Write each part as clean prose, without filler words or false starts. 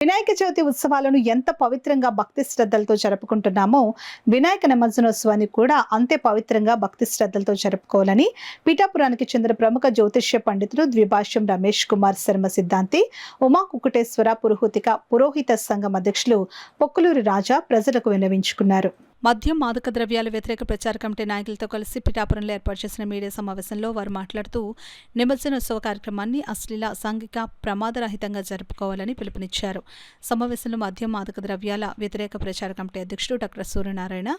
వినాయక చవితి ఉత్సవాలను ఎంత పవిత్రంగా భక్తి శ్రద్ధలతో జరుపుకుంటున్నామో వినాయక నిమజ్జనోత్సవాన్ని కూడా అంతే పవిత్రంగా భక్తి శ్రద్ధలతో జరుపుకోవాలని పిఠాపురానికి చెందిన ప్రముఖ జ్యోతిష్య పండితులు ద్విభాష్యం రమేష్ కుమార్ శర్మ సిద్ధాంతి ఉమా కుకుటేశ్వర పురోహిత సంఘం అధ్యక్షులు పొక్కులూరి రాజా ప్రజలకు విన్నవించుకున్నారు. మద్యం మాదక ద్రవ్యాల వ్యతిరేక ప్రచార కమిటీ నాయకులతో కలిసి పిఠాపురంలో ఏర్పాటు చేసిన మీడియా సమావేశంలో వారు మాట్లాడుతూ నిమజ్జనోత్సవ కార్యక్రమాన్ని అశ్లీల సాంఘిక ప్రమాదరహితంగా జరుపుకోవాలని పిలుపునిచ్చారు. సమావేశంలో మద్యం మాదక ద్రవ్యాల వ్యతిరేక ప్రచార కమిటీ అధ్యక్షుడు డాక్టర్ సూర్యనారాయణ,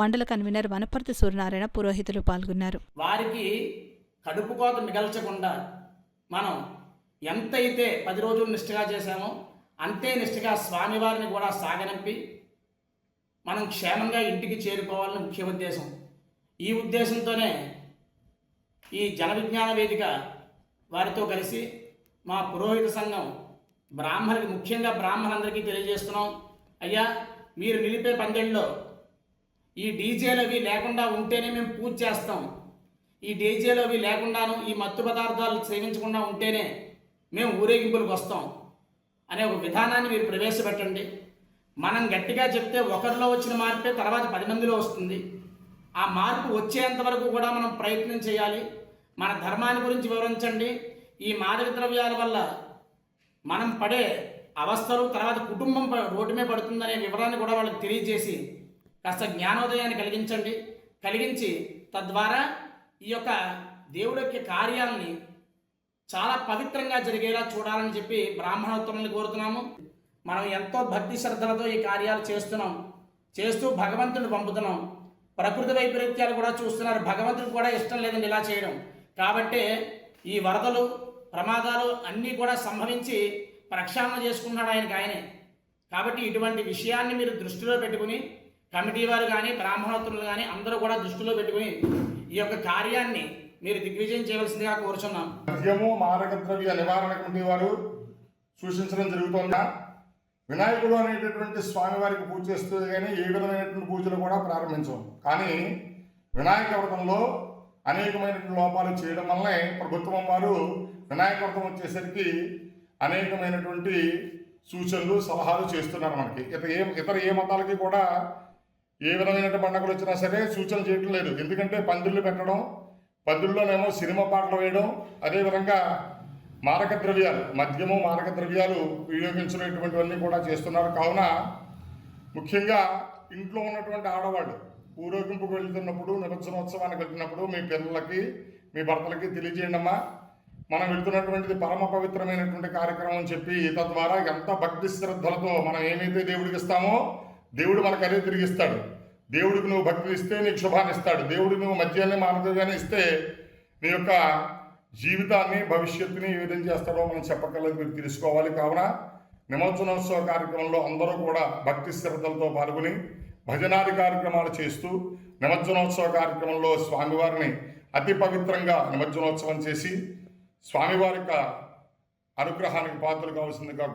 మండల కన్వీనర్ వనపర్తి సూర్యనారాయణ, పురోహితులు పాల్గొన్నారు. వారికి కడుపు కోత మిగల్చకుండా మనం ఎంతైతే 10 రోజులు నిష్ఠగా చేశామో అంతే నిష్ఠగా స్వామివారిని కూడా సాగనంపి మనం క్షేమంగా ఇంటికి చేరుకోవాలని ముఖ్య ఉద్దేశం. ఈ ఉద్దేశంతోనే ఈ జన విజ్ఞాన వేదిక వారితో కలిసి మా పురోహిత సంఘం ముఖ్యంగా బ్రాహ్మణులందరికీ తెలియజేస్తున్నాం. అయ్యా, మీరు నిలిపే పందెంలో ఈ డీజేలు అవి లేకుండా ఉంటేనే మేము పూజ చేస్తాం, ఈ డీజేలు అవి లేకుండాను ఈ మత్తు పదార్థాలు సేవించకుండా ఉంటేనే మేము ఊరేగింపులకు వస్తాం అనే ఒక విధానాన్ని మీరు ప్రవేశపెట్టండి. మనం గట్టిగా చెప్తే ఒకరిలో వచ్చిన మార్పే తర్వాత 10 మందిలో వస్తుంది. ఆ మార్పు వచ్చేంత వరకు కూడా మనం ప్రయత్నం చేయాలి. మన ధర్మాన్ని గురించి వివరించండి. ఈ మాదక ద్రవ్యాల వల్ల మనం పడే అవస్థలు, తర్వాత కుటుంబం రోడ్డుమే పడుతుందనే వివరాన్ని కూడా వాళ్ళకి తెలియజేసి కాస్త జ్ఞానోదయాన్ని కలిగించి తద్వారా ఈ యొక్క దేవుడి యొక్క కార్యాలని చాలా పవిత్రంగా జరిగేలా చూడాలని చెప్పి బ్రాహ్మణోత్తములను కోరుతున్నాము. మనం ఎంతో భక్తి శ్రద్ధలతో ఈ కార్యాలు చేస్తూ భగవంతుని పంపుతున్నాం. ప్రకృతి వైపరీత్యాలు కూడా చూస్తున్నారు. భగవంతుడికి కూడా ఇష్టం లేదండి ఇలా చేయడం. కాబట్టి ఈ వరదలు, ప్రమాదాలు అన్నీ కూడా సంభవించి ప్రక్షాళన చేసుకున్నాడు ఆయనే. కాబట్టి ఇటువంటి విషయాన్ని మీరు దృష్టిలో పెట్టుకుని కమిటీ వారు కానీ బ్రాహ్మణోత్తములు కానీ అందరూ కూడా దృష్టిలో పెట్టుకుని ఈ యొక్క కార్యాన్ని మీరు దిగ్విజయం చేయవలసిందిగా కోరుచున్నాం. మద్యము మాదక ద్రవ్య నివారణ కమిటీ వారు సూచించడం జరుగుతుందా? వినాయకుడు అనేటటువంటి స్వామివారికి పూజ చేస్తూ కానీ ఏ విధమైనటువంటి పూజలు కూడా ప్రారంభించం. కానీ వినాయక వ్రతంలో అనేకమైనటువంటి లోపాలు చేయడం వల్లనే ప్రభుత్వం వారు వినాయక వ్రతం వచ్చేసరికి అనేకమైనటువంటి సూచనలు, సలహాలు చేస్తున్నారు. మనకి ఇతర ఏ మతాలకి కూడా ఏ విధమైనటువంటి పండుగలు వచ్చినా సరే సూచన చేయటం లేదు. ఎందుకంటే పందిళ్ళు పెట్టడం, పందిళ్ళలోనేమో సినిమా పాటలు వేయడం, అదేవిధంగా మాదక ద్రవ్యాలు, మద్యము మాదక ద్రవ్యాలు వినియోగించినటువంటివన్నీ కూడా చేస్తున్నారు. కావున ముఖ్యంగా ఇంట్లో ఉన్నటువంటి ఆడవాళ్ళు ఊరేగింపుకు వెళ్తున్నప్పుడు, నిమజ్జనోత్సవానికి వెళ్తున్నప్పుడు మీ పిల్లలకి, మీ భర్తలకి తెలియజేయండి అమ్మా, మనం వెళ్తున్నటువంటిది పరమ పవిత్రమైనటువంటి కార్యక్రమం అని చెప్పి తద్వారా ఎంత భక్తి శ్రద్ధలతో మనం ఏమైతే దేవుడికి ఇస్తామో దేవుడు మనకు అదే తిరిగిస్తాడు. దేవుడికి నువ్వు భక్తిని ఇస్తే నీకు శుభాన్ని ఇస్తాడు. దేవుడికి నువ్వు మద్యాన్ని మానద్రవ్యాన్ని ఇస్తే నీ యొక్క జీవితాన్ని, భవిష్యత్తుని ఏ విధంగా చేస్తాడో మనం చెప్పగలదు, మీరు తెలుసుకోవాలి. కావున నిమజ్జనోత్సవ కార్యక్రమంలో అందరూ కూడా భక్తి శ్రద్ధలతో పాల్గొని భజనాది కార్యక్రమాలు చేస్తూ నిమజ్జనోత్సవ కార్యక్రమంలో స్వామివారిని అతి పవిత్రంగా నిమజ్జనోత్సవం చేసి స్వామివారి యొక్క అనుగ్రహానికి పాత్రలు కావాల్సిందిగా